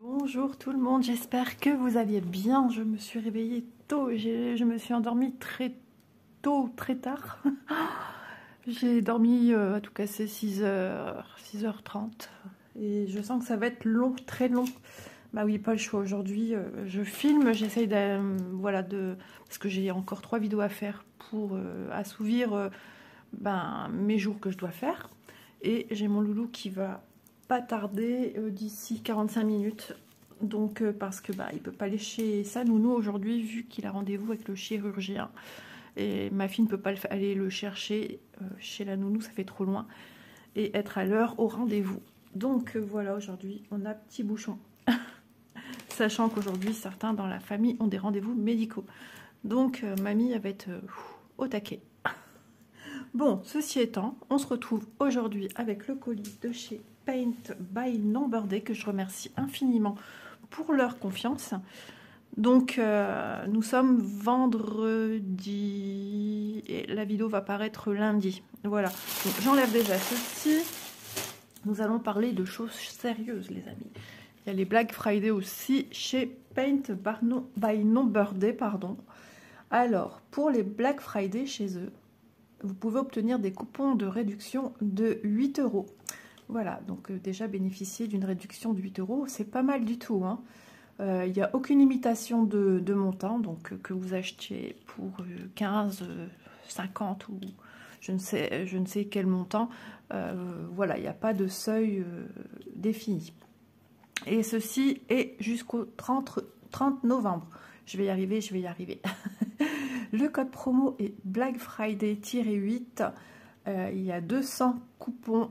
Bonjour tout le monde, j'espère que vous alliez bien. Je me suis réveillée tôt, je me suis endormie très tôt, très tard. J'ai dormi à tout casser 6h, 6h30 et je sens que ça va être long, très long. Bah oui, pas le choix aujourd'hui. Je filme, j'essaye parce que j'ai encore 3 vidéos à faire pour assouvir mes jours que je dois faire. Et j'ai mon loulou qui va pas tarder d'ici 45 minutes. Donc parce que il peut pas aller chez sa nounou aujourd'hui vu qu'il a rendez-vous avec le chirurgien. Et ma fille ne peut pas aller le chercher chez la nounou, ça fait trop loin. Et être à l'heure au rendez-vous. Donc voilà, aujourd'hui on a petit bouchon. Sachant qu'aujourd'hui certains dans la famille ont des rendez-vous médicaux. Donc mamie elle va être au taquet. Bon, ceci étant, on se retrouve aujourd'hui avec le colis de chez Paint by Number que je remercie infiniment pour leur confiance. Donc, nous sommes vendredi et la vidéo va paraître lundi. Voilà, donc j'enlève déjà ceci. Nous allons parler de choses sérieuses, les amis. Il y a les Black Friday aussi chez Paint by Number pardon. Alors, pour les Black Friday chez eux, vous pouvez obtenir des coupons de réduction de 8 €. Voilà, donc déjà bénéficier d'une réduction de 8 €, c'est pas mal du tout. Hein. Il n'y a aucune limitation de montant, donc que vous achetiez pour 15, 50 ou je ne sais quel montant. Voilà, il n'y a pas de seuil défini. Et ceci est jusqu'au 30 novembre. Je vais y arriver, je vais y arriver. Le code promo est Black Friday-8. Il y a 200 coupons,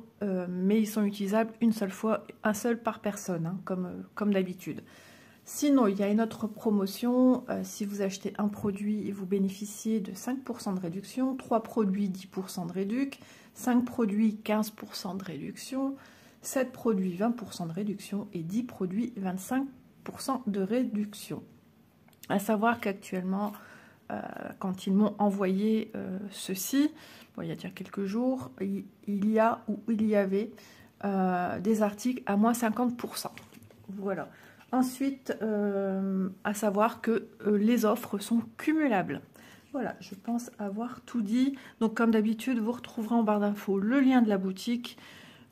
mais ils sont utilisables une seule fois, un seul par personne, hein, comme d'habitude. Sinon, il y a une autre promotion. Si vous achetez un produit, vous bénéficiez de 5% de réduction. 3 produits, 10% de réduction. 5 produits, 15% de réduction. 7 produits, 20% de réduction. Et 10 produits, 25% de réduction. À savoir qu'actuellement, quand ils m'ont envoyé ceci, bon, il y a déjà quelques jours, il y avait des articles à moins 50%. Voilà. Ensuite, à savoir que les offres sont cumulables. Voilà, je pense avoir tout dit. Donc, comme d'habitude, vous retrouverez en barre d'infos le lien de la boutique,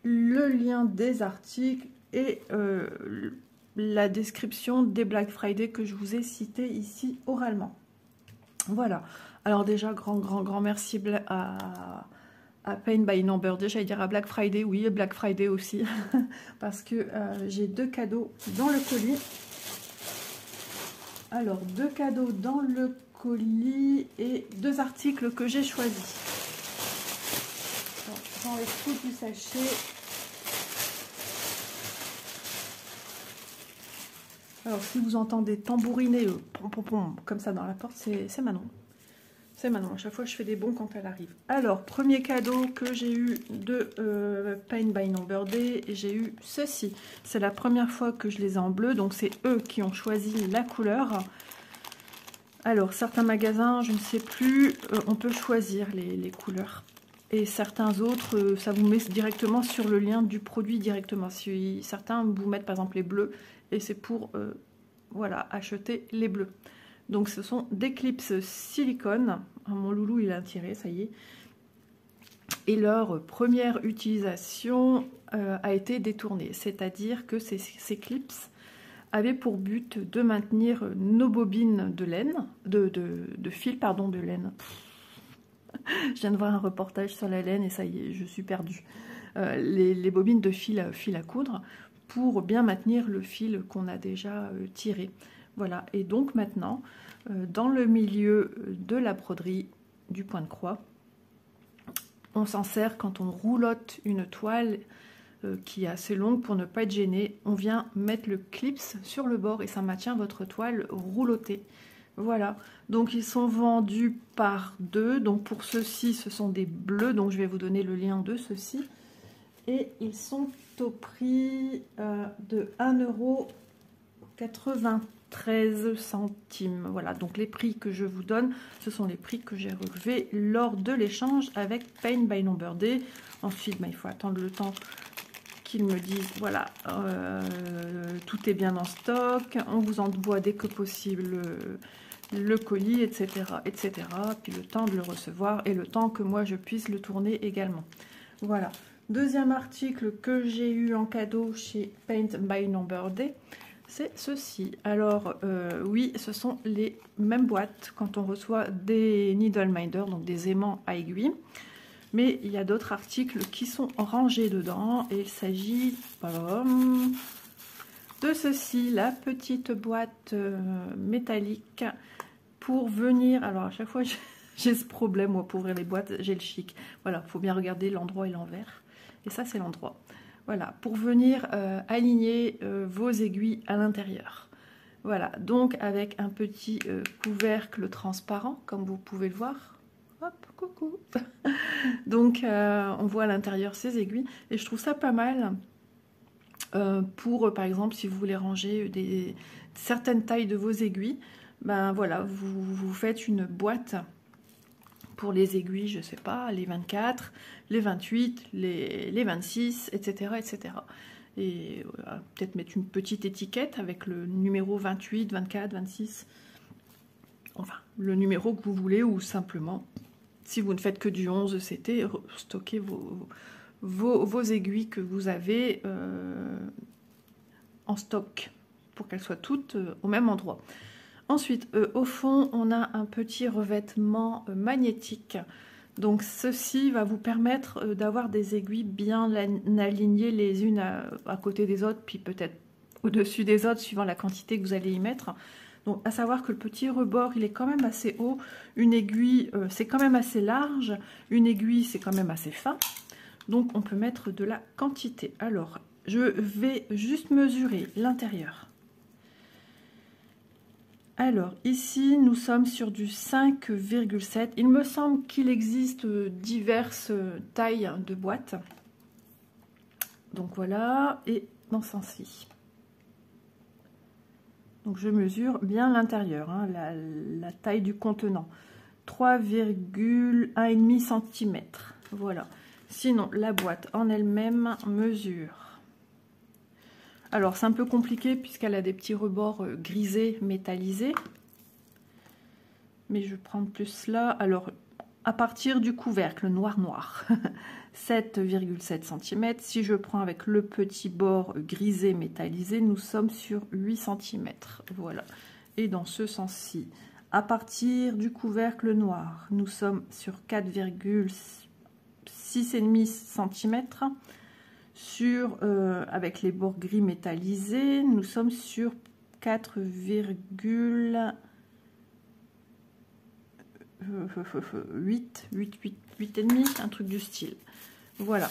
le lien des articles et la description des Black Friday que je vous ai cités ici oralement. Voilà. Alors déjà, grand merci à Paint by Number. J'allais dire à Black Friday, oui, Black Friday aussi, parce que j'ai 2 cadeaux dans le colis. Alors, 2 cadeaux dans le colis et 2 articles que j'ai choisis. J'enlève tout du sachet. Alors, si vous entendez tambouriner comme ça dans la porte, c'est Manon. C'est Manon, à chaque fois je fais des bons quand elle arrive. Alors, premier cadeau que j'ai eu de Paint by Number, j'ai eu ceci. C'est la première fois que je les ai en bleu, donc c'est eux qui ont choisi la couleur. Alors, certains magasins, je ne sais plus, on peut choisir les couleurs. Et certains autres, ça vous met directement sur le lien du produit directement. Si certains vous mettent par exemple les bleus, et c'est pour voilà, acheter les bleus. Donc ce sont des clips silicone. Mon loulou il a tiré, ça y est. Et leur première utilisation a été détournée. C'est-à-dire que ces clips avaient pour but de maintenir nos bobines de laine, de fil, pardon, de laine. Je viens de voir un reportage sur la laine et ça y est, je suis perdue. Les bobines de fil à coudre pour bien maintenir le fil qu'on a déjà tiré. Voilà, et donc maintenant, dans le milieu de la broderie du point de croix, on s'en sert quand on roulotte une toile qui est assez longue pour ne pas être gêné. On vient mettre le clips sur le bord et ça maintient votre toile roulottée. Voilà, donc ils sont vendus par 2. Donc pour ceux-ci, ce sont des bleus, donc je vais vous donner le lien de ceux-ci. Et ils sont au prix de 1,93 €. Voilà, donc les prix que je vous donne, ce sont les prix que j'ai relevés lors de l'échange avec Paint by Number. Ensuite, il faut attendre le temps qu'ils me disent, voilà, tout est bien en stock, on vous envoie dès que possible le colis, etc., etc. Puis le temps de le recevoir et le temps que moi je puisse le tourner également. Voilà. Deuxième article que j'ai eu en cadeau chez Paint by Number Day, c'est ceci. Alors, oui, ce sont les mêmes boîtes quand on reçoit des needle minders, donc des aimants à aiguille. Mais il y a d'autres articles qui sont rangés dedans. Et il s'agit de ceci, la petite boîte métallique pour venir... Alors, à chaque fois, j'ai ce problème, moi, pour ouvrir les boîtes, j'ai le chic. Voilà, il faut bien regarder l'endroit et l'envers. Et ça, c'est l'endroit. Voilà, pour venir aligner vos aiguilles à l'intérieur. Voilà, donc avec un petit couvercle transparent, comme vous pouvez le voir. Hop, coucou. Donc, on voit à l'intérieur ces aiguilles. Et je trouve ça pas mal pour, par exemple, si vous voulez ranger certaines tailles de vos aiguilles. Ben voilà, vous faites une boîte pour les aiguilles, je sais pas, les 24, les 28, les 26, etc. etc. Et peut-être mettre une petite étiquette avec le numéro 28, 24, 26. Enfin, le numéro que vous voulez, ou simplement, si vous ne faites que du 11, c'était stocker vos aiguilles que vous avez en stock pour qu'elles soient toutes au même endroit. Ensuite, au fond, on a un petit revêtement magnétique. Donc, ceci va vous permettre d'avoir des aiguilles bien alignées les unes à côté des autres, puis peut-être au-dessus des autres, suivant la quantité que vous allez y mettre. Donc, à savoir que le petit rebord, il est quand même assez haut. Une aiguille, c'est quand même assez large. Une aiguille, c'est quand même assez fin. Donc, on peut mettre de la quantité. Alors, je vais juste mesurer l'intérieur. Alors, ici, nous sommes sur du 5,7. Il me semble qu'il existe diverses tailles de boîtes. Donc, voilà. Et dans ce sens-ci. Donc, je mesure bien l'intérieur, hein, la taille du contenant. 3,1,5 cm. Voilà. Sinon, la boîte en elle-même mesure... Alors, c'est un peu compliqué puisqu'elle a des petits rebords grisés, métallisés. Mais je vais prendre plus là. Alors, à partir du couvercle noir, 7,7 cm. Si je prends avec le petit bord grisé, métallisé, nous sommes sur 8 cm. Voilà. Et dans ce sens-ci, à partir du couvercle noir, nous sommes sur 4,6,5 cm. Sur, avec les bords gris métallisés, nous sommes sur 4,8, 8,5, un truc du style. Voilà.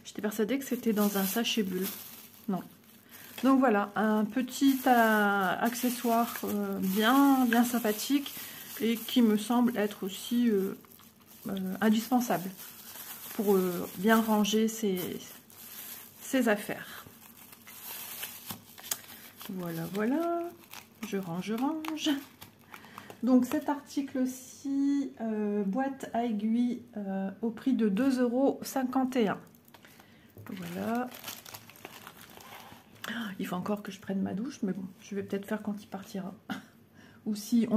J'étais persuadée que c'était dans un sachet bulle. Non. Donc voilà, un petit accessoire bien sympathique et qui me semble être aussi indispensable pour bien ranger ses affaires. Voilà, voilà. Je range. Donc cet article-ci, boîte à aiguille au prix de 2,51 €. Voilà. Il faut encore que je prenne ma douche, mais bon, je vais peut-être faire quand il partira. Ou si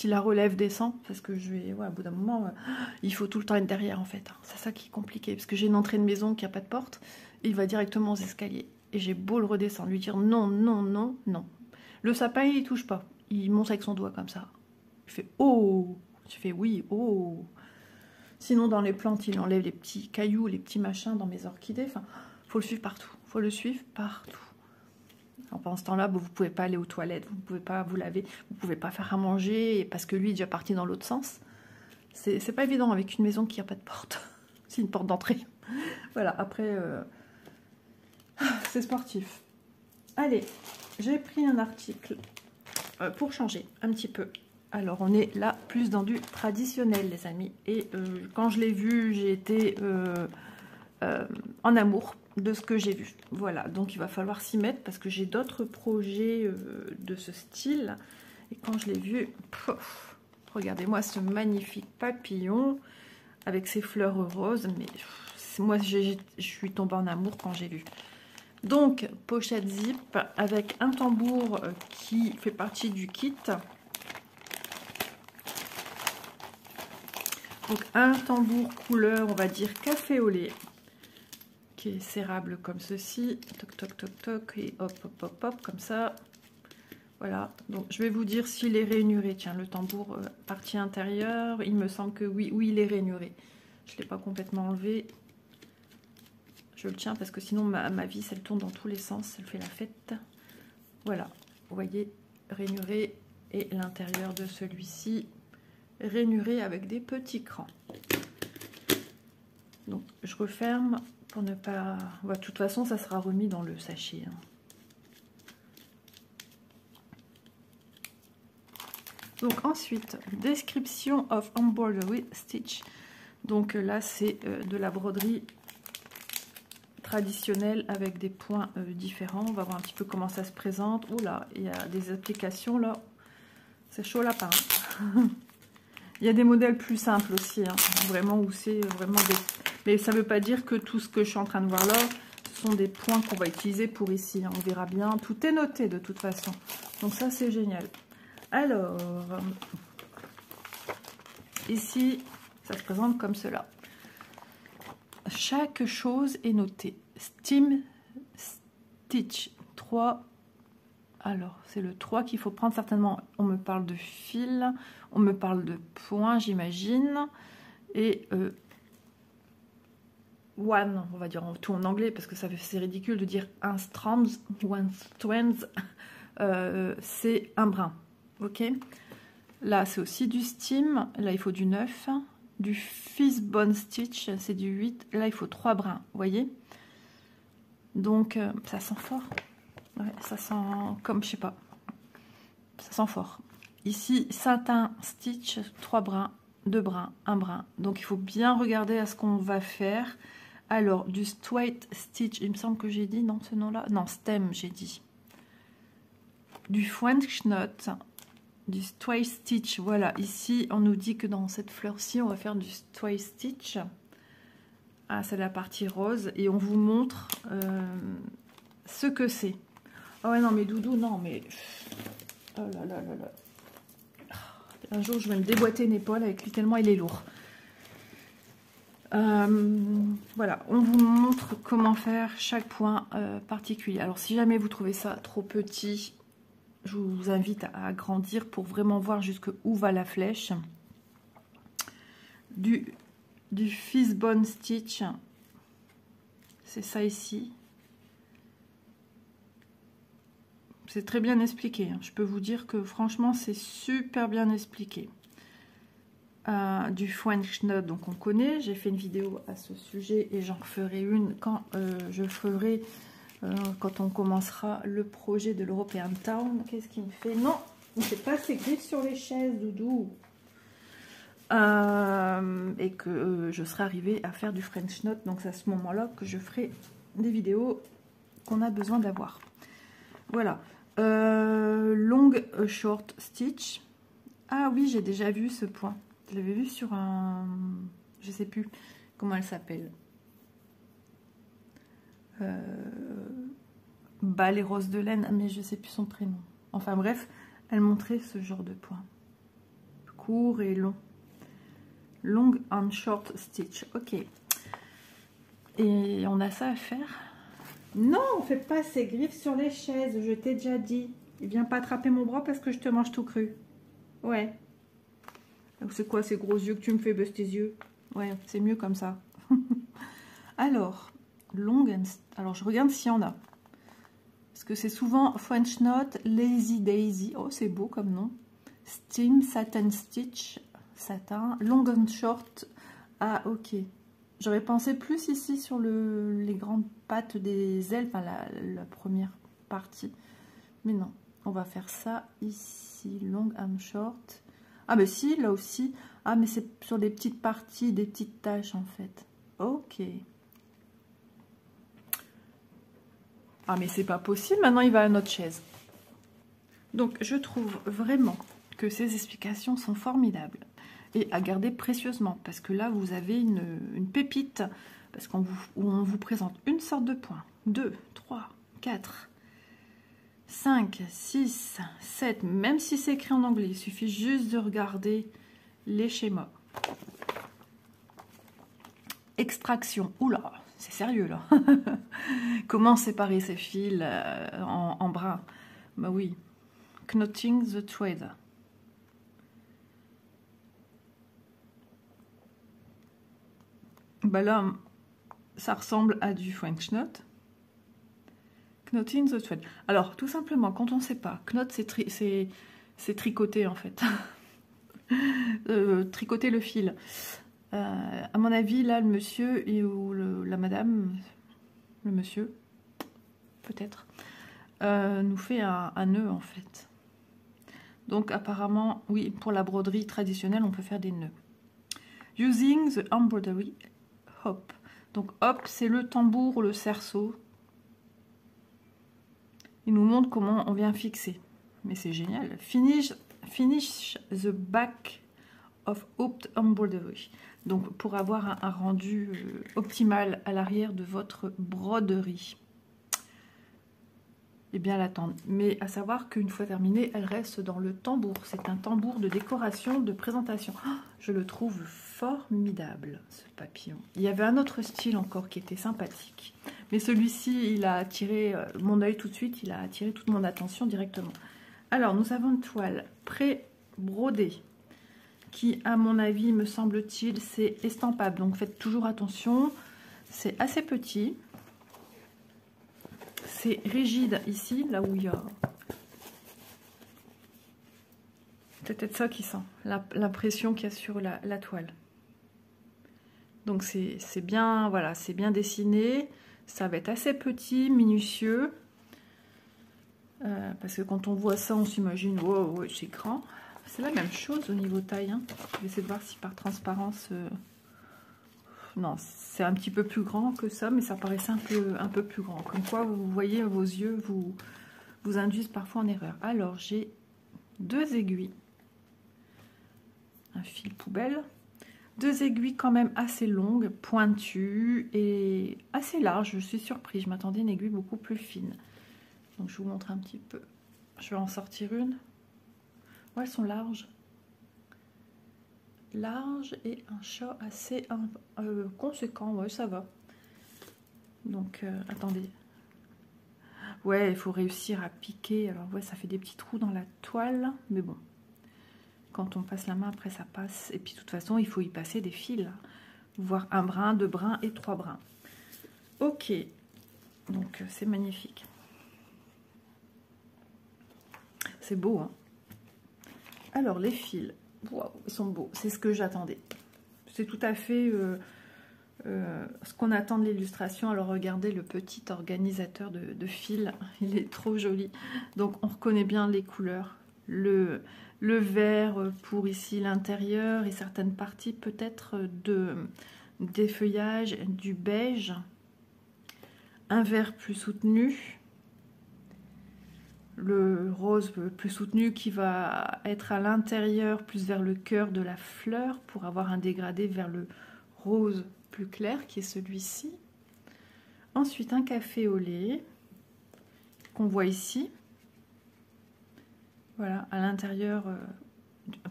la relève descend, parce que je vais, ouais, au bout d'un moment, il faut tout le temps être derrière en fait. C'est ça qui est compliqué, parce que j'ai une entrée de maison qui n'a pas de porte, et il va directement aux escaliers. Et j'ai beau le redescendre, lui dire non, non, non, non. Le sapin, il touche pas. Il monte avec son doigt comme ça. Il fait oh. Je fais oui, oh. Sinon, dans les plantes, il enlève les petits cailloux, les petits machins dans mes orchidées. Enfin, faut le suivre partout. Faut le suivre partout. Alors, pendant ce temps-là, vous ne pouvez pas aller aux toilettes, vous ne pouvez pas vous laver, vous ne pouvez pas faire à manger parce que lui est déjà parti dans l'autre sens. C'est pas évident avec une maison qui n'a pas de porte. C'est une porte d'entrée. Voilà, après, c'est sportif. Allez, j'ai pris un article pour changer un petit peu. Alors, on est là plus dans du traditionnel, les amis. Et quand je l'ai vu, j'ai été en amour de ce que j'ai vu. Voilà, donc il va falloir s'y mettre parce que j'ai d'autres projets de ce style. Et quand je l'ai vu, regardez-moi ce magnifique papillon avec ses fleurs roses, mais moi, je suis tombée en amour quand j'ai vu. Donc, pochette zip avec un tambour qui fait partie du kit. Donc, un tambour couleur, on va dire café au lait, qui est serrable comme ceci. Toc, toc, toc, toc, et hop, hop, hop, hop, comme ça. Voilà, donc je vais vous dire s'il est rainuré. Tiens, le tambour partie intérieure, il me semble que oui, il est rainuré. Je ne l'ai pas complètement enlevé. Je le tiens parce que sinon ma vis, elle tourne dans tous les sens, elle fait la fête. Voilà, vous voyez, rainuré, et l'intérieur de celui-ci, rainuré avec des petits crans. Donc je referme pour ne pas... de toute façon, ça sera remis dans le sachet. Hein. Donc ensuite, description of embroidery stitch. Donc là, c'est de la broderie traditionnelle avec des points différents. On va voir un petit peu comment ça se présente. Oula, il y a des applications là. C'est chaud lapin. Il y a des modèles plus simples aussi, hein, vraiment où c'est vraiment des... Mais ça ne veut pas dire que tout ce que je suis en train de voir là, ce sont des points qu'on va utiliser pour ici. Hein. On verra bien. Tout est noté de toute façon. Donc ça, c'est génial. Alors, ici, ça se présente comme cela. Chaque chose est notée. Steam Stitch 3. Alors, c'est le 3 qu'il faut prendre certainement. On me parle de fil, on me parle de points, j'imagine. Et one, on va dire tout en anglais, parce que c'est ridicule de dire un strands ou un strands. C'est un brin. Ok, là c'est aussi du steam, là il faut du 9, du Fishbone Stitch, c'est du 8, là il faut 3 brins, vous voyez. Donc ça sent fort, ouais, ça sent comme, je sais pas, ça sent fort. Ici, satin stitch, 3 brins, 2 brins, 1 brin, donc il faut bien regarder à ce qu'on va faire. Alors, du straight stitch, il me semble que j'ai dit, non, ce nom-là, non, stem, j'ai dit. Du French knot, du straight stitch, voilà, ici on nous dit que dans cette fleur-ci on va faire du straight stitch. Ah, c'est la partie rose et on vous montre ce que c'est. Ah ouais, non mais Doudou, non mais... Oh là là là là. Un jour je vais me déboîter une épaule avec lui tellement il est lourd. Voilà, on vous montre comment faire chaque point particulier. Alors si jamais vous trouvez ça trop petit, je vous invite à agrandir pour vraiment voir jusqu'où va la flèche. Du Fishbone Stitch, c'est ça ici. C'est très bien expliqué. Hein. Je peux vous dire que franchement, c'est super bien expliqué. Du French knot, donc on connaît. J'ai fait une vidéo à ce sujet et j'en ferai une quand je ferai... quand on commencera le projet de l'European Town. Qu'est-ce qu'il me fait? Non, il ne fait pas ses griffes sur les chaises, Doudou. Et que je serai arrivée à faire du French knot. Donc c'est à ce moment-là que je ferai des vidéos qu'on a besoin d'avoir. Voilà. Long short stitch. Ah oui, j'ai déjà vu ce point. Je l'avais vu sur un... Je sais plus comment elle s'appelle. Les roses de laine, mais je sais plus son prénom. Enfin bref, elle montrait ce genre de point. Court et long. Long and short stitch. Ok. Et on a ça à faire. Non, on fait pas ses griffes sur les chaises. Je t'ai déjà dit. Il vient pas attraper mon bras parce que je te mange tout cru. Ouais. C'est quoi ces gros yeux que tu me fais, baisse tes yeux? Ouais, c'est mieux comme ça. Alors, long and... Alors, je regarde s'il y en a. Parce que c'est souvent French knot, lazy daisy. Oh, c'est beau comme nom. Steam, satin stitch, satin, long and short. Ah, ok. J'aurais pensé plus ici sur les grandes pattes des ailes, enfin la première partie. Mais non, on va faire ça ici, long and short. Ah, mais si, là aussi. Ah, mais c'est sur des petites parties, des petites taches en fait. Ok. Ah, mais c'est pas possible, maintenant il va à notre chaise. Donc, je trouve vraiment que ces explications sont formidables et à garder précieusement parce que là, vous avez une pépite parce qu'on vous présente une sorte de point. 2, 3, 4, 5, 6, 7. Même si c'est écrit en anglais, il suffit juste de regarder les schémas. Extraction. Oula, c'est sérieux là. Comment séparer ces fils en brins? Bah oui. Knotting the thread. Bah là, ça ressemble à du French knot. Knotting the thread. Alors, tout simplement, quand on ne sait pas, knot, c'est tricoter en fait. Tricoter le fil. À mon avis, là, le monsieur ou la madame, le monsieur, peut-être, nous fait un nœud en fait. Donc apparemment, oui, pour la broderie traditionnelle, on peut faire des nœuds. Using the embroidery hop. Donc hop, c'est le tambour, le cerceau. Il nous montre comment on vient fixer. Mais c'est génial. Finish the back of hooped embroidery. Donc pour avoir un rendu optimal à l'arrière de votre broderie. Et bien l'attendre. Mais à savoir qu'une fois terminée, elle reste dans le tambour. C'est un tambour de décoration, de présentation. Oh, je le trouve formidable, ce papillon. Il y avait un autre style encore qui était sympathique. Mais celui-ci, il a attiré mon œil tout de suite. Il a attiré toute mon attention directement. Alors, nous avons une toile pré-brodée qui, à mon avis, me semble-t-il, c'est estampable. Donc, faites toujours attention. C'est assez petit. C'est rigide ici, là où il y a... C'est peut-être ça qui sent, la pression qu'il y a sur la toile. Donc c'est bien, voilà, c'est bien dessiné. Ça va être assez petit, minutieux. Parce que quand on voit ça, on s'imagine, wow, ouais, c'est grand. C'est la même chose au niveau taille. Hein. Je vais essayer de voir si par transparence... Non, c'est un petit peu plus grand que ça, mais ça paraissait un peu plus grand. Comme quoi, vous voyez, vos yeux vous induisent parfois en erreur. Alors, j'ai 2 aiguilles. Un fil poubelle. 2 aiguilles quand même assez longues, pointues et assez larges. Je suis surprise, je m'attendais à une aiguille beaucoup plus fine. Donc, je vous montre un petit peu. Je vais en sortir une. Ouais, elles sont larges. Large et un chat assez conséquent, ouais, ça va. Donc attendez, ouais, il faut réussir à piquer. Alors ouais, ça fait des petits trous dans la toile, mais bon, quand on passe la main après ça passe. Et puis de toute façon il faut y passer des fils, voire 1 brin, 2 brins et 3 brins. Ok, donc c'est magnifique, c'est beau, hein. Alors les fils, waouh, ils sont beaux, c'est ce que j'attendais. C'est tout à fait ce qu'on attend de l'illustration. Alors regardez le petit organisateur de fils, il est trop joli. Donc on reconnaît bien les couleurs. Le vert pour ici l'intérieur et certaines parties peut-être des feuillages, du beige. Un vert plus soutenu. Le rose plus soutenu qui va être à l'intérieur, plus vers le cœur de la fleur, pour avoir un dégradé vers le rose plus clair, qui est celui-ci. Ensuite, un café au lait, qu'on voit ici. Voilà, à l'intérieur,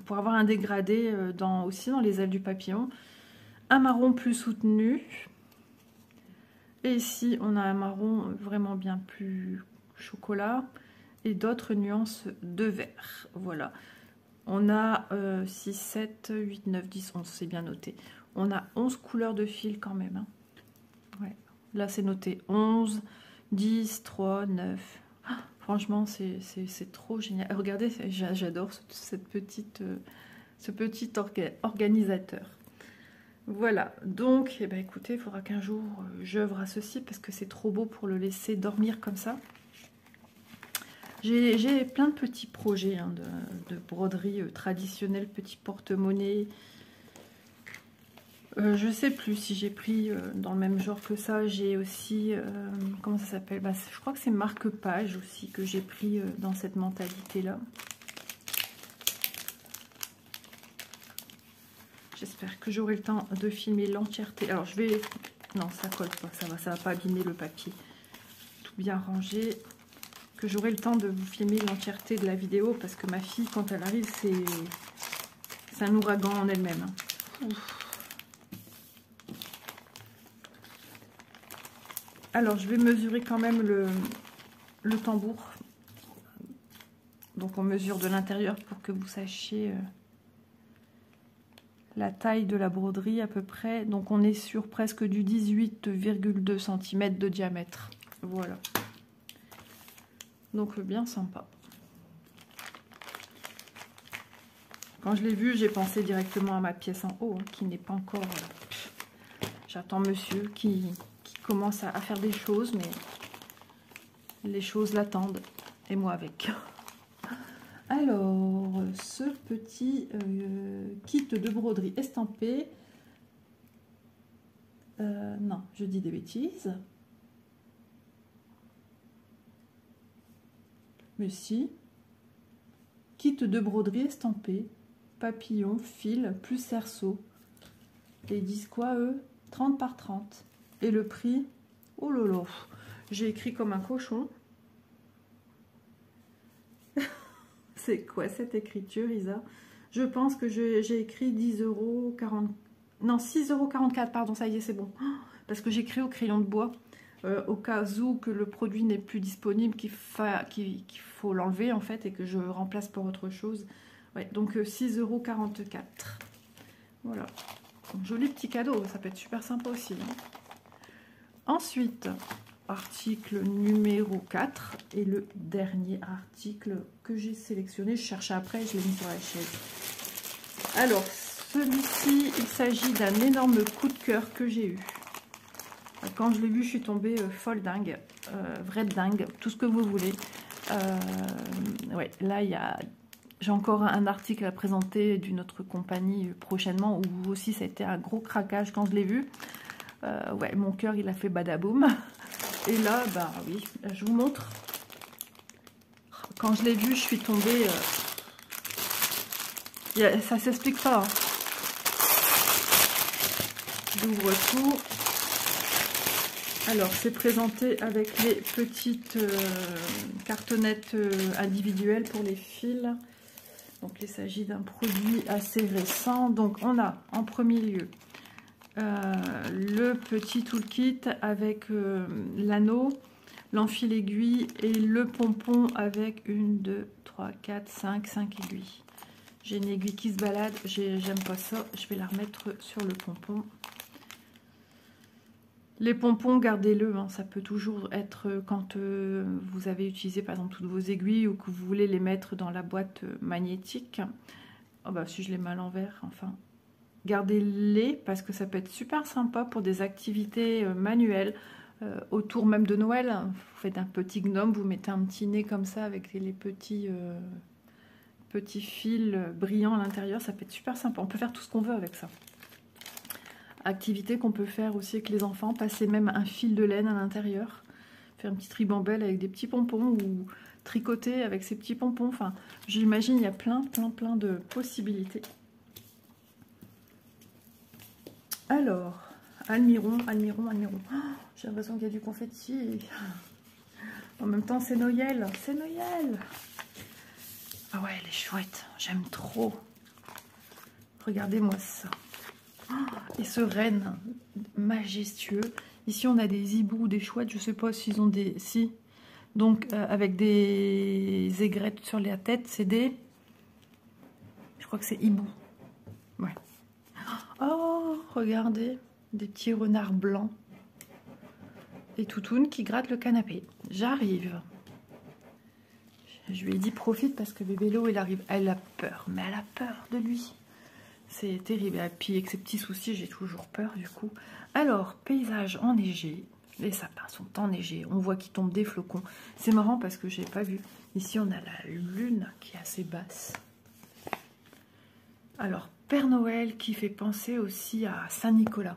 pour avoir un dégradé aussi dans les ailes du papillon. Un marron plus soutenu. Et ici, on a un marron vraiment bien plus chocolat. Et d'autres nuances de vert. Voilà. On a 6, 7, 8, 9, 10, 11, c'est bien noté. On a 11 couleurs de fil quand même. Hein. Ouais. Là, c'est noté 11, 10, 3, 9. Ah, franchement, c'est trop génial. Regardez, j'adore ce petit organisateur. Voilà. Donc, eh ben, écoutez, il faudra qu'un jour, j'œuvre à ceci parce que c'est trop beau pour le laisser dormir comme ça. J'ai plein de petits projets hein, de broderie traditionnelle, petits porte-monnaie. Je ne sais plus si j'ai pris dans le même genre que ça. J'ai aussi, comment ça s'appelle, bah, je crois que c'est marque-page aussi que j'ai pris dans cette mentalité-là. J'espère que j'aurai le temps de filmer l'entièreté. Alors je vais Non, ça colle pas, ça va pas abîmer le papier. Tout bien rangé. Que j'aurai le temps de vous filmer l'entièreté de la vidéo parce que ma fille, quand elle arrive, c'est un ouragan en elle-même. Alors, je vais mesurer quand même le tambour. Donc, on mesure de l'intérieur pour que vous sachiez la taille de la broderie à peu près. Donc, on est sur presque du 18,2 cm de diamètre. Voilà. Donc, bien sympa. Quand je l'ai vu, j'ai pensé directement à ma pièce en haut, hein, qui n'est pas encore... J'attends monsieur qui commence à faire des choses, mais les choses l'attendent, et moi avec. Alors, ce petit kit de broderie estampé... non, je dis des bêtises. Mais si, kit de broderie estampé, papillon, fil, plus cerceau. Et ils disent quoi, eux? 30 par 30. Et le prix, oh là là, j'ai écrit comme un cochon. C'est quoi cette écriture, Isa? Je pense que j'ai écrit 10,40 €. Non, 6,44 €, pardon, ça y est, c'est bon. Parce que j'ai écrit au crayon de bois. Au cas où que le produit n'est plus disponible, qu'il faut l'enlever en fait et que je remplace par autre chose. Ouais, donc 6,44 €. Voilà. Donc, joli petit cadeau, ça peut être super sympa aussi. Hein. Ensuite, article numéro 4 et le dernier article que j'ai sélectionné. Je cherchais après, je l'ai mis sur la chaise. Alors, celui-ci, il s'agit d'un énorme coup de cœur que j'ai eu. Quand je l'ai vu, je suis tombée folle dingue, vraie dingue, tout ce que vous voulez. Ouais, là, j'ai encore un article à présenter d'une autre compagnie prochainement, où aussi ça a été un gros craquage quand je l'ai vu. Ouais, mon cœur, il a fait badaboum. Et là, bah oui, je vous montre. Quand je l'ai vu, je suis tombée... ça s'explique pas. Hein. J'ouvre tout. Alors, c'est présenté avec les petites cartonnettes individuelles pour les fils. Donc, il s'agit d'un produit assez récent. Donc, on a en premier lieu le petit toolkit avec l'anneau, l'enfil aiguille et le pompon avec 1, 2, 3, 4, 5 aiguilles. J'ai une aiguille qui se balade. J'aime pas ça. Je vais la remettre sur le pompon. Les pompons, gardez-le, hein, ça peut toujours être quand vous avez utilisé par exemple toutes vos aiguilles ou que vous voulez les mettre dans la boîte magnétique. Oh bah si je les mets à l'envers, enfin. Gardez-les parce que ça peut être super sympa pour des activités manuelles, autour même de Noël. Vous faites un petit gnome, vous mettez un petit nez comme ça avec les petits fils brillants à l'intérieur, ça peut être super sympa. On peut faire tout ce qu'on veut avec ça. Activité qu'on peut faire aussi avec les enfants, passer même un fil de laine à l'intérieur, faire une petite ribambelle avec des petits pompons ou tricoter avec ces petits pompons. Enfin, j'imagine il y a plein de possibilités. Alors, Almiron. Oh, j'ai l'impression qu'il y a du confetti. En même temps, c'est Noël. C'est Noël. Ah ouais, elle est chouette. J'aime trop. Regardez-moi ça. Et ce renne majestueux. Ici, on a des hiboux, des chouettes. Je sais pas s'ils ont des... Si. Donc, avec des aigrettes sur la tête, c'est des... Je crois que c'est hibou. Ouais. Oh, regardez. Des petits renards blancs. Et Toutoune qui gratte le canapé. J'arrive. Je lui ai dit profite parce que bébé Lo, il arrive. Elle a peur. Mais elle a peur de lui. C'est terrible. Et puis avec ces petits soucis, j'ai toujours peur du coup. Alors, paysage enneigé. Les sapins sont enneigés. On voit qu'il tombe des flocons. C'est marrant parce que je n'ai pas vu. Ici, on a la lune qui est assez basse. Alors, Père Noël qui fait penser aussi à Saint-Nicolas.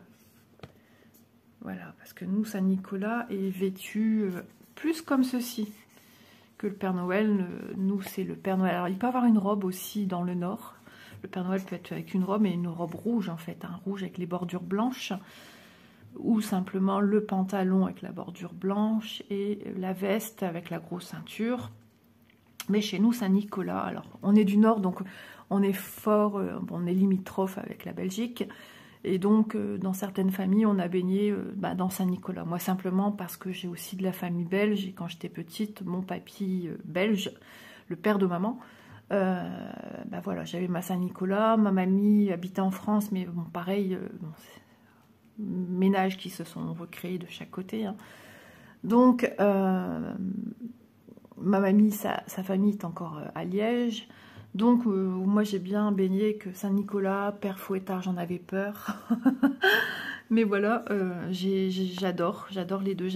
Voilà, parce que nous, Saint-Nicolas est vêtu plus comme ceci que le Père Noël. Nous, c'est le Père Noël. Alors, il peut avoir une robe aussi dans le nord. Le Père Noël peut être avec une robe, mais une robe rouge en fait, un rouge avec les bordures blanches. ou simplement le pantalon avec la bordure blanche et la veste avec la grosse ceinture. Mais chez nous, Saint-Nicolas, alors on est du Nord, donc on est fort, on est limitrophe avec la Belgique. Et donc, dans certaines familles, on a baigné dans Saint-Nicolas. Moi, simplement parce que j'ai aussi de la famille belge. Et quand j'étais petite, mon papy belge, le père de maman, voilà, j'avais ma Saint-Nicolas. Ma mamie habitait en France, mais bon, pareil, ménages qui se sont recréés de chaque côté. Hein. Donc, ma mamie, sa famille est encore à Liège. Donc, moi, j'ai bien baigné que Saint-Nicolas, Père Fouettard, j'en avais peur. Mais voilà, j'adore les deux.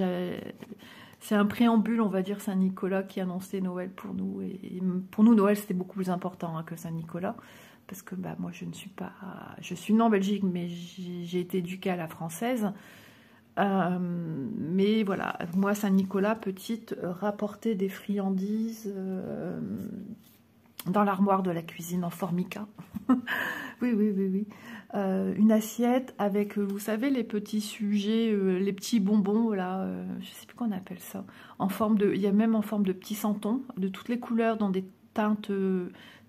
C'est un préambule, on va dire, Saint-Nicolas qui annonçait Noël pour nous. Et pour nous, Noël, c'était beaucoup plus important que Saint-Nicolas. Parce que moi, je ne suis pas... Je suis née en Belgique, mais j'ai été éduquée à la française. Mais voilà, moi, Saint-Nicolas, petite, rapportait des friandises... dans l'armoire de la cuisine en formica. oui. Une assiette avec, vous savez, les petits sujets, les petits bonbons, là, je sais plus qu'on appelle ça. En forme de, il y a même en forme de petits santons, de toutes les couleurs, dans des teintes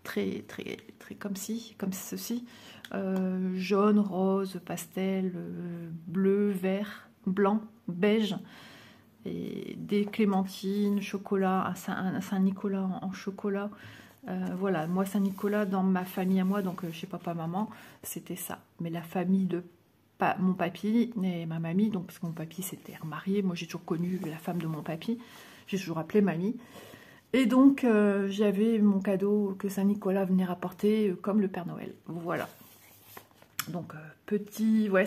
très comme ceci. Jaune, rose, pastel, bleu, vert, blanc, beige. Et des clémentines, chocolat, un Saint-Nicolas en chocolat. Voilà, moi Saint-Nicolas dans ma famille à moi, donc chez papa-maman, c'était ça. Mais la famille de mon papy et ma mamie, donc parce que mon papy s'était remarié, moi j'ai toujours connu la femme de mon papy, j'ai toujours appelé mamie. Et donc j'avais mon cadeau que Saint-Nicolas venait rapporter comme le Père Noël. Voilà. Donc petit, ouais,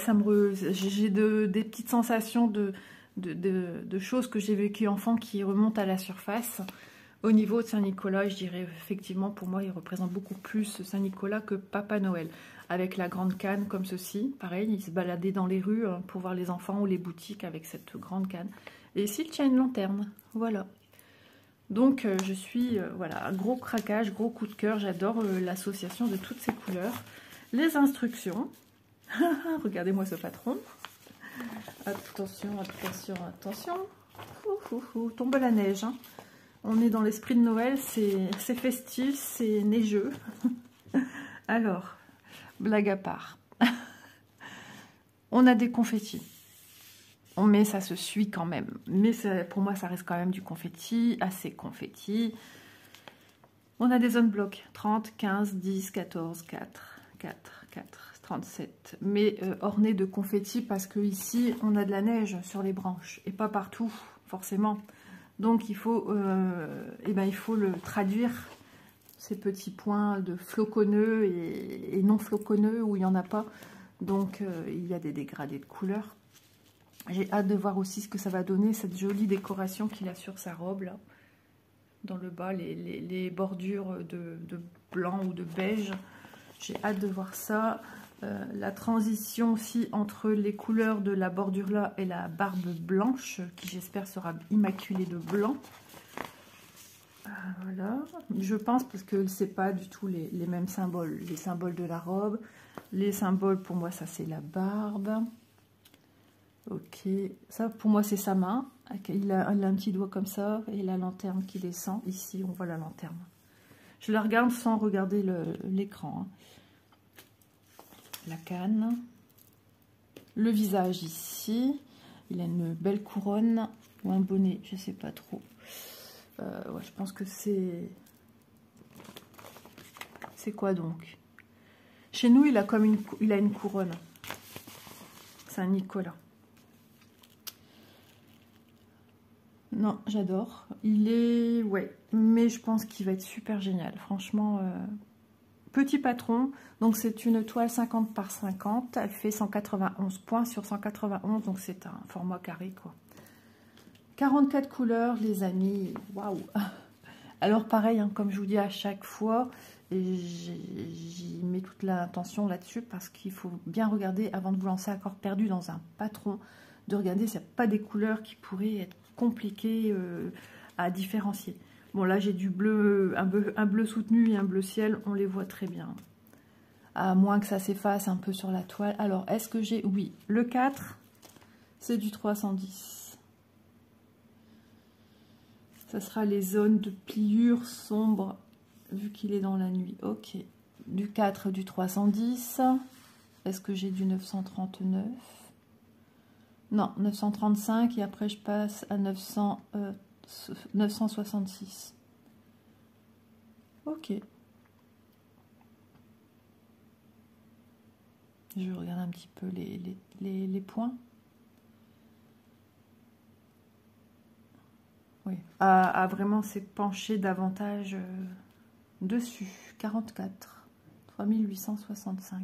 j'ai des petites sensations de choses que j'ai vécues enfant qui remontent à la surface. Au niveau de Saint-Nicolas, je dirais effectivement, pour moi, il représente beaucoup plus Saint-Nicolas que Papa Noël. Avec la grande canne comme ceci, pareil, il se baladait dans les rues pour voir les enfants ou les boutiques avec cette grande canne. Et ici, il tient une lanterne, voilà. Donc, je suis, voilà, gros craquage, gros coup de cœur. J'adore l'association de toutes ces couleurs. Les instructions. Regardez-moi ce patron. Attention. Tombe la neige, hein. On est dans l'esprit de Noël, c'est festif, c'est neigeux. Alors, blague à part. On a des confettis. Mais ça se suit quand même. Mais pour moi, ça reste quand même du confetti, assez confetti. On a des unblock. 30, 15, 10, 14, 4, 37. Mais ornés de confetti parce que ici, on a de la neige sur les branches. Et pas partout, forcément. Donc il faut le traduire, ces petits points de floconneux et non floconneux où il n'y en a pas. Donc il y a des dégradés de couleurs. J'ai hâte de voir aussi ce que ça va donner, cette jolie décoration qu'il a sur sa robe là. Dans le bas, les bordures de blanc ou de beige. J'ai hâte de voir ça. La transition aussi entre les couleurs de la bordure là et la barbe blanche, qui j'espère sera immaculée de blanc. Voilà, je pense parce que c'est pas du tout les mêmes symboles. Les symboles de la robe, les symboles pour moi ça c'est la barbe. Ok, ça pour moi c'est sa main. Il a un petit doigt comme ça et la lanterne qui descend. Ici on voit la lanterne. Je la regarde sans regarder l'écran. Hein. La canne, le visage ici, il a une belle couronne ou un bonnet, je sais pas trop. Ouais, je pense que c'est quoi donc? Chez nous, il a comme il a une couronne. Saint-Nicolas. Non, j'adore. Il est, ouais, mais je pense qu'il va être super génial. Franchement. Petit patron, donc c'est une toile 50 par 50, elle fait 191 points sur 191, donc c'est un format carré quoi. 44 couleurs les amis, waouh. Alors pareil, hein, comme je vous dis à chaque fois, j'y mets toute l'attention là-dessus parce qu'il faut bien regarder avant de vous lancer à corps perdu dans un patron, de regarder s'il n'y a pas des couleurs qui pourraient être compliquées à différencier. Bon, là, j'ai du bleu, un bleu soutenu et un bleu ciel. On les voit très bien. À moins que ça s'efface un peu sur la toile. Alors, est-ce que j'ai... Oui, le 4. C'est du 310. Ça sera les zones de pliure sombre, vu qu'il est dans la nuit. Ok. Du 4, du 310. Est-ce que j'ai du 939? Non, 935. Et après, je passe à 966. Ok. Je regarde un petit peu les points. Oui. À vraiment s'est penché davantage dessus. 44. 3865.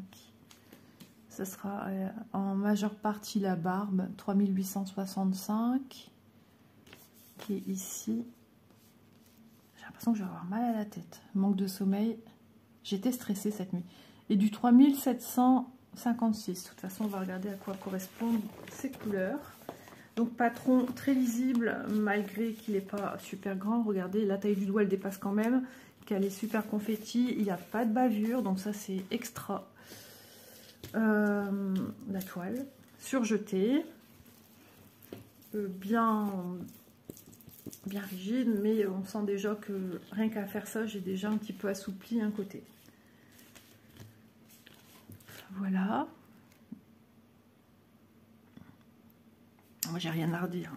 Ce sera en majeure partie la barbe. 3865. Qui est ici. J'ai l'impression que je vais avoir mal à la tête. Manque de sommeil. J'étais stressée cette nuit. Et du 3756. De toute façon, on va regarder à quoi correspondent ces couleurs. Donc, patron très lisible, malgré qu'il n'est pas super grand. Regardez, la taille du doigt, elle dépasse quand même. Qu'elle est super confetti. Il n'y a pas de bavure, donc ça, c'est extra. La toile surjetée. Bien rigide, mais on sent déjà que rien qu'à faire ça, j'ai déjà un petit peu assoupli un côté. Voilà. Moi, j'ai rien à redire.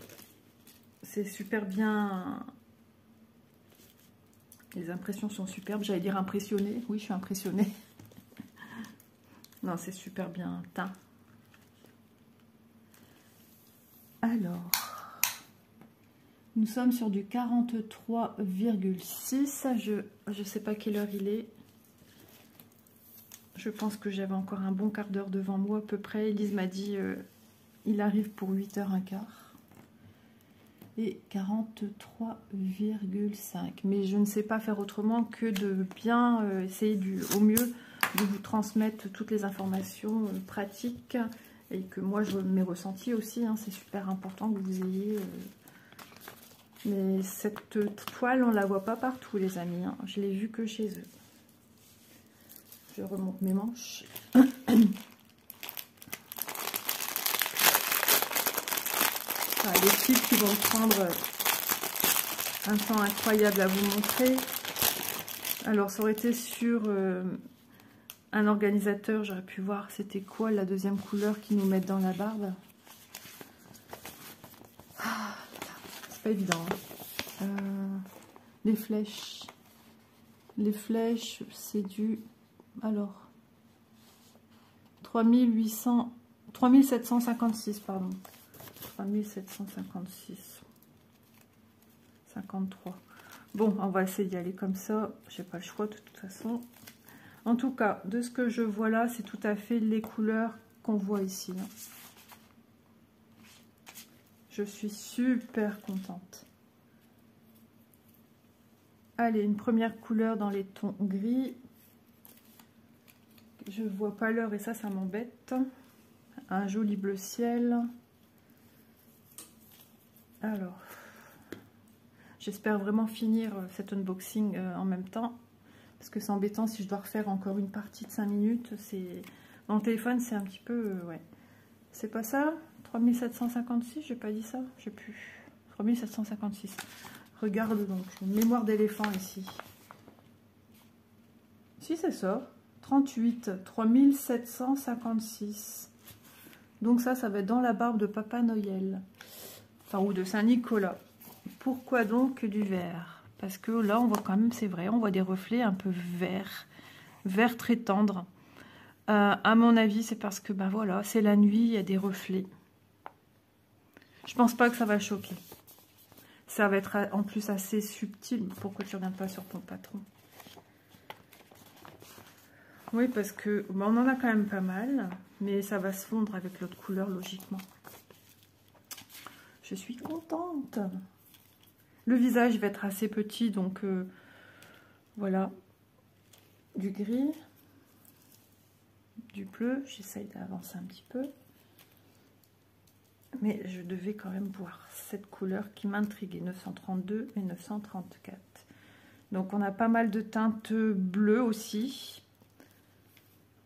C'est super bien. Les impressions sont superbes. J'allais dire impressionnée. Oui, je suis impressionnée. Non, c'est super bien teint. Alors, nous sommes sur du 43,6. Je ne sais pas quelle heure il est. Je pense que j'avais encore un bon quart d'heure devant moi à peu près. Elise m'a dit il arrive pour 8h15. Et 43,5. Mais je ne sais pas faire autrement que de bien essayer au mieux de vous transmettre toutes les informations pratiques. Et que moi, mes ressentis aussi. Hein, c'est super important que vous ayez... Mais cette toile, on ne la voit pas partout, les amis. Hein. Je l'ai vue que chez eux. Je remonte mes manches. Voilà, les types qui vont prendre un temps incroyable à vous montrer. Alors, ça aurait été sur un organisateur. J'aurais pu voir c'était quoi la deuxième couleur qu'ils nous mettent dans la barbe. Ah, c'est pas évident. Hein. Les flèches. Les flèches, c'est du... Alors, 3756, pardon. 3756. 53. Bon, on va essayer d'y aller comme ça. J'ai pas le choix de toute façon. En tout cas, de ce que je vois là, c'est tout à fait les couleurs qu'on voit ici. Je suis super contente. Allez, une première couleur dans les tons gris. Je vois pas l'heure et ça m'embête. Un joli bleu ciel. Alors, j'espère vraiment finir cet unboxing en même temps. Parce que c'est embêtant si je dois refaire encore une partie de 5 minutes. Dans le téléphone, c'est un petit peu... ouais. C'est pas ça? 3756, j'ai pas dit ça? Je sais plus. 3756. Regarde donc, une mémoire d'éléphant ici. Si, c'est ça. 38, 3756. Donc ça va être dans la barbe de Papa Noël. Enfin, ou de Saint-Nicolas. Pourquoi donc du vert? Parce que là, on voit quand même, c'est vrai, on voit des reflets un peu verts. Vert très tendre. À mon avis, c'est parce que, ben voilà, c'est la nuit, il y a des reflets. Je pense pas que ça va choquer. Ça va être en plus assez subtil. Pourquoi tu ne regardes pas sur ton patron? Oui, parce que ben, on en a quand même pas mal. Mais ça va se fondre avec l'autre couleur, logiquement. Je suis contente. Le visage va être assez petit, donc voilà. Du gris. Du bleu. J'essaye d'avancer un petit peu. Mais je devais quand même voir cette couleur qui m'intriguait. 932 et 934. Donc on a pas mal de teintes bleues aussi.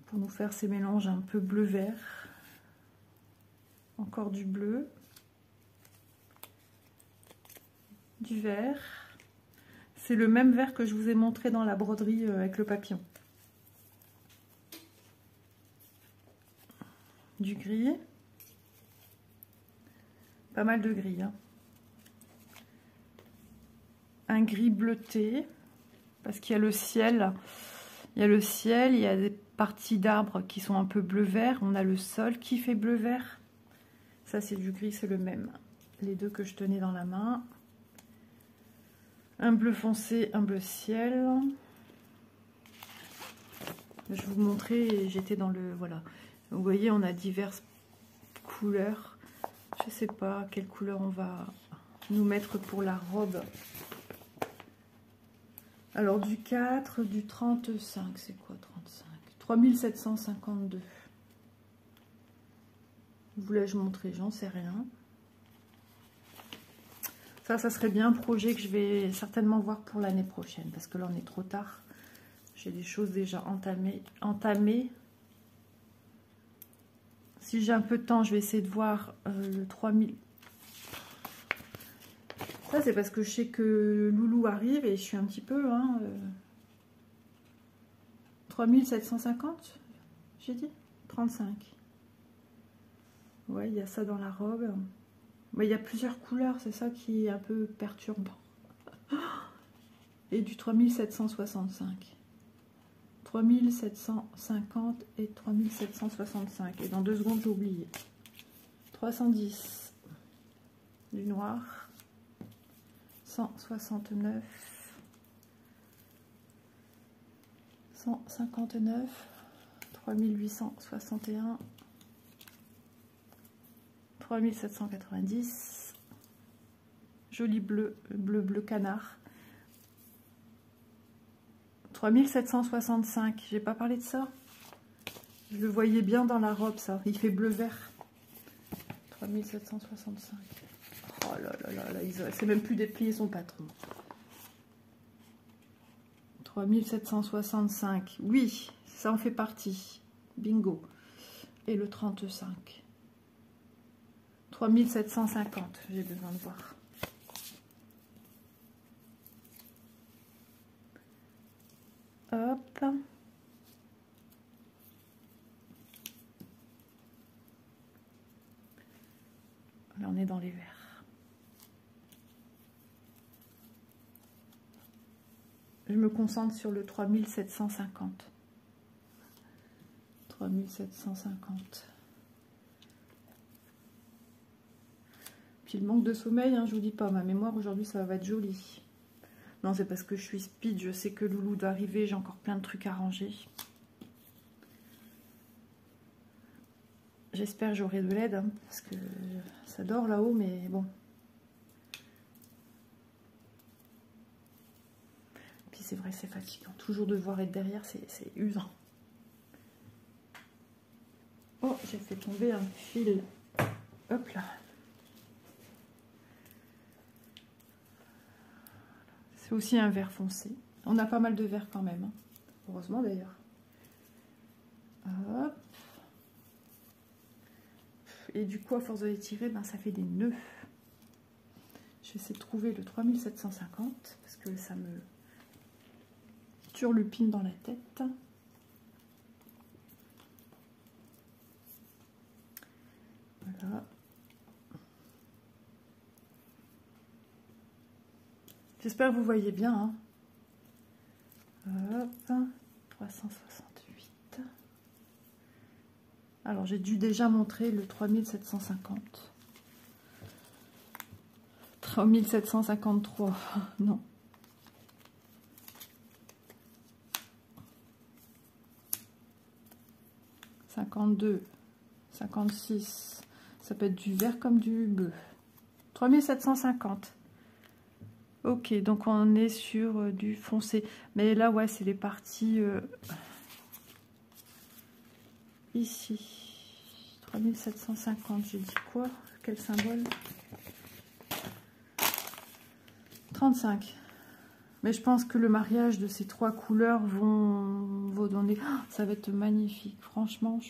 Pour nous faire ces mélanges un peu bleu-vert. Encore du bleu. Du vert. C'est le même vert que je vous ai montré dans la broderie avec le papillon. Du gris. Pas mal de gris. Hein. Un gris bleuté. Parce qu'il y a le ciel. Il y a le ciel, il y a des parties d'arbres qui sont un peu bleu-vert. On a le sol qui fait bleu-vert. Ça, c'est du gris, c'est le même. Les deux que je tenais dans la main. Un bleu foncé, un bleu ciel. Je vous montrais, j'étais dans le... Voilà. Vous voyez, on a diverses couleurs. Je ne sais pas quelle couleur on va nous mettre pour la robe. Alors, du 4, du 35, c'est quoi 35? 3752. Voulais-je montrer? J'en sais rien. Ça serait bien un projet que je vais certainement voir pour l'année prochaine. Parce que là, on est trop tard. J'ai des choses déjà entamées. Si j'ai un peu de temps, je vais essayer de voir le 3000. Ça, c'est parce que je sais que Loulou arrive et je suis un petit peu... Hein, 3750, j'ai dit 35. Ouais, il y a ça dans la robe. Mais il y a plusieurs couleurs, c'est ça qui est un peu perturbant. Et du 3765. 3750 et 3765. Et dans 2 secondes, j'ai oublié. 310. Du noir. 169. 159. 3861. 3790. Joli bleu, bleu canard. 3765. J'ai pas parlé de ça. Je le voyais bien dans la robe, ça. Il fait bleu-vert. 3765. Oh là là là là, c'est même plus déplié son patron. 3765. Oui, ça en fait partie. Bingo. Et le 35. 3750, j'ai besoin de voir. Hop. Là, on est dans les verts. Je me concentre sur le 3750. 3750. Puis le manque de sommeil, hein, je vous dis pas, ma mémoire aujourd'hui ça va être joli. Non, c'est parce que je suis speed, je sais que Loulou doit arriver, j'ai encore plein de trucs à ranger. J'espère que j'aurai de l'aide, hein, parce que ça dort là-haut, mais bon. Puis c'est vrai, c'est fatigant. Toujours devoir être derrière, c'est usant. Oh, j'ai fait tomber un fil. Hop là. C'est aussi un vert foncé. On a pas mal de verts quand même. Hein. Heureusement d'ailleurs. Hop. Et du coup, à force de les tirer, ben, ça fait des nœuds. Je vais essayer de trouver le 3750 parce que ça me turlupine dans la tête. Voilà. J'espère que vous voyez bien. Hein. Hop, 368. Alors, j'ai dû déjà montrer le 3750. 3753, non. « 52, 56, ça peut être du vert comme du bleu. 3750. Ok, donc on est sur du foncé. Mais là, ouais, c'est les parties ici. 3750, j'ai dit quoi? Quel symbole? 35. Mais je pense que le mariage de ces 3 couleurs vont donner... Oh, ça va être magnifique. Franchement,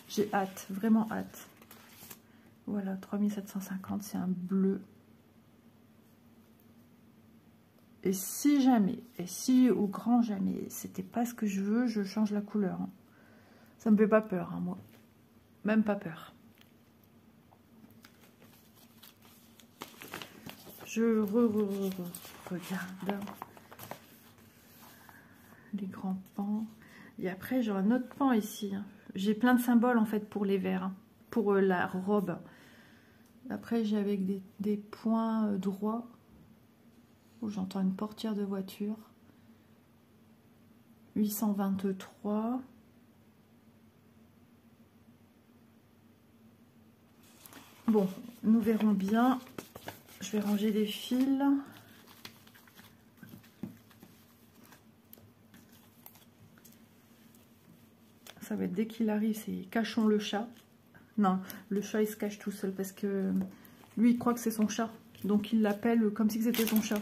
j'ai hâte, vraiment hâte. Voilà, 3750, c'est un bleu. Et si jamais, et si au grand jamais, c'était pas ce que je veux, je change la couleur. Hein. Ça me fait pas peur, hein, moi. Même pas peur. Je regarde les grands pans. Et après, j'ai un autre pan ici. Hein. J'ai plein de symboles, en fait, pour les verres. Hein, pour la robe. Après, j'ai avec des points droits. Où j'entends une portière de voiture. 823. Bon, nous verrons bien. Je vais ranger les fils. Ça va être dès qu'il arrive, c'est cachons le chat. Non, le chat il se cache tout seul parce que lui il croit que c'est son chat. Donc il l'appelle comme si c'était son chat.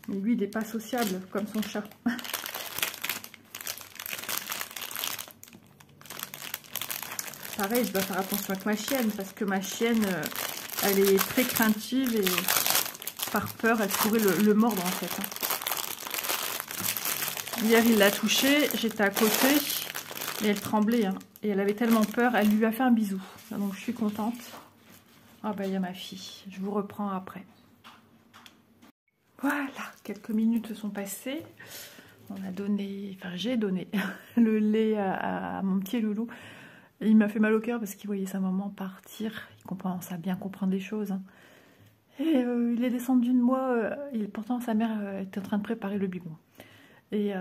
Mais lui il n'est pas sociable comme son chat. Pareil, je dois faire attention avec ma chienne parce que ma chienne, elle est très craintive et par peur, elle pourrait le mordre en fait. Hier, il l'a touchée, j'étais à côté et elle tremblait. Hein, et elle avait tellement peur, elle lui a fait un bisou. Donc je suis contente. Ah bah il y a ma fille, je vous reprends après. Voilà, quelques minutes sont passées. On a donné, enfin j'ai donné le lait à mon petit loulou. Et il m'a fait mal au cœur parce qu'il voyait sa maman partir. Il commence à bien comprendre les choses. Hein. Et il est descendu de moi. Pourtant, sa mère était en train de préparer le biberon. Et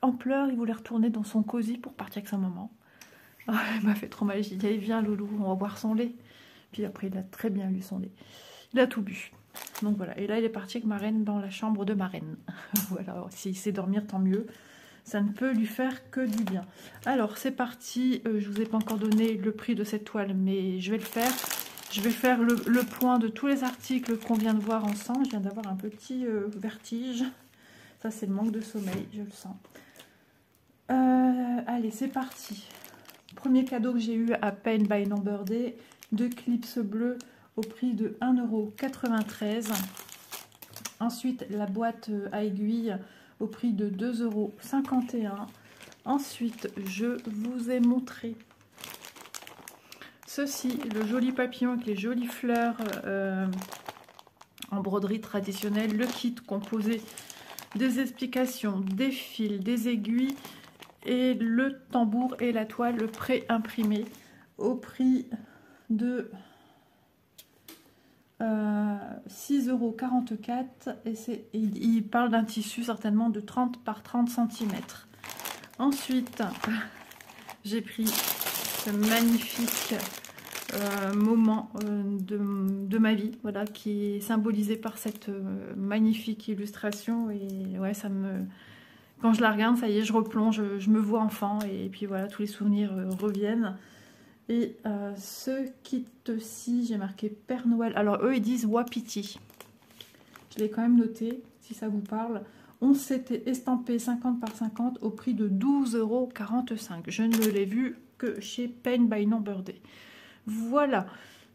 en pleurs, il voulait retourner dans son cosy pour partir avec sa maman. Oh, il m'a fait trop mal. J'ai dit, allez, viens, loulou, on va boire son lait. Puis après, il a très bien lu son lait. Il a tout bu. Donc voilà. Et là, il est parti avec ma reine dans la chambre de ma reine. Voilà. S'il sait dormir, tant mieux. Ça ne peut lui faire que du bien. Alors, c'est parti. Je ne vous ai pas encore donné le prix de cette toile, mais je vais le faire. Je vais faire le point de tous les articles qu'on vient de voir ensemble. Je viens d'avoir un petit vertige. Ça, c'est le manque de sommeil, je le sens. Allez, c'est parti. Premier cadeau que j'ai eu à Paint by Number Day. 2 clips bleus au prix de 1,93 €. Ensuite, la boîte à aiguilles au prix de 2,51 €. Ensuite, je vous ai montré ceci, le joli papillon avec les jolies fleurs en broderie traditionnelle. Le kit composé des explications, des fils, des aiguilles et le tambour et la toile pré-imprimée au prix de 6,44 € et il parle d'un tissu certainement de 30 par 30 cm. Ensuite, j'ai pris ce magnifique moment de ma vie, voilà, qui est symbolisé par cette magnifique illustration. Et ouais, ça me... Quand je la regarde, ça y est, je replonge, je me vois enfant et puis voilà, tous les souvenirs reviennent. Et ce kit-ci, j'ai marqué Père Noël. Alors eux, ils disent Wapiti. Je l'ai quand même noté, si ça vous parle. 11 CT estampé 50 par 50 au prix de 12,45 €. Je ne l'ai vu que chez Paint by Number Day. Voilà.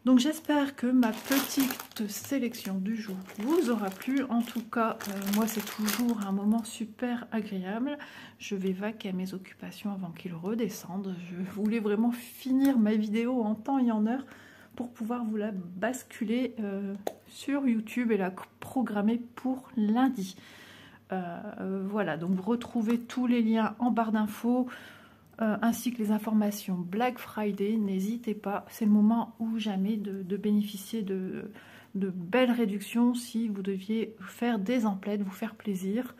Donc j'espère que ma petite sélection du jour vous aura plu. En tout cas, moi c'est toujours un moment super agréable. Je vais vaquer à mes occupations avant qu'ils redescendent. Je voulais vraiment finir ma vidéo en temps et en heure pour pouvoir vous la basculer sur YouTube et la programmer pour lundi. Voilà, donc retrouvez tous les liens en barre d'infos. Ainsi que les informations Black Friday, n'hésitez pas, c'est le moment ou jamais de bénéficier de belles réductions si vous deviez faire des emplettes, vous faire plaisir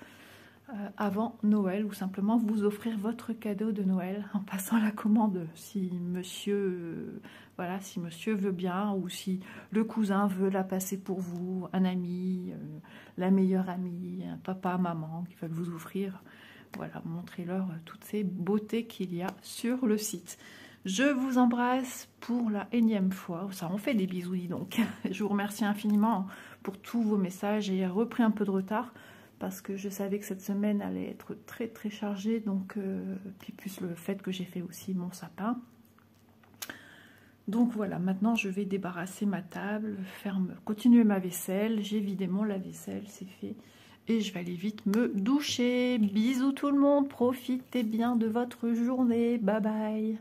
avant Noël ou simplement vous offrir votre cadeau de Noël en passant la commande si monsieur, voilà, si monsieur veut bien ou si le cousin veut la passer pour vous, un ami, la meilleure amie, un papa, maman qui veulent vous offrir. Voilà, montrez-leur toutes ces beautés qu'il y a sur le site. Je vous embrasse pour la énième fois. Ça en fait des bisous, dis donc. Je vous remercie infiniment pour tous vos messages. J'ai repris un peu de retard, parce que je savais que cette semaine allait être très très chargée, donc puis plus le fait que j'ai fait aussi mon sapin. Donc voilà, maintenant je vais débarrasser ma table, continuer ma vaisselle. J'ai vidé mon lave-vaisselle, c'est fait. Et je vais aller vite me doucher. Bisous tout le monde, profitez bien de votre journée. Bye bye.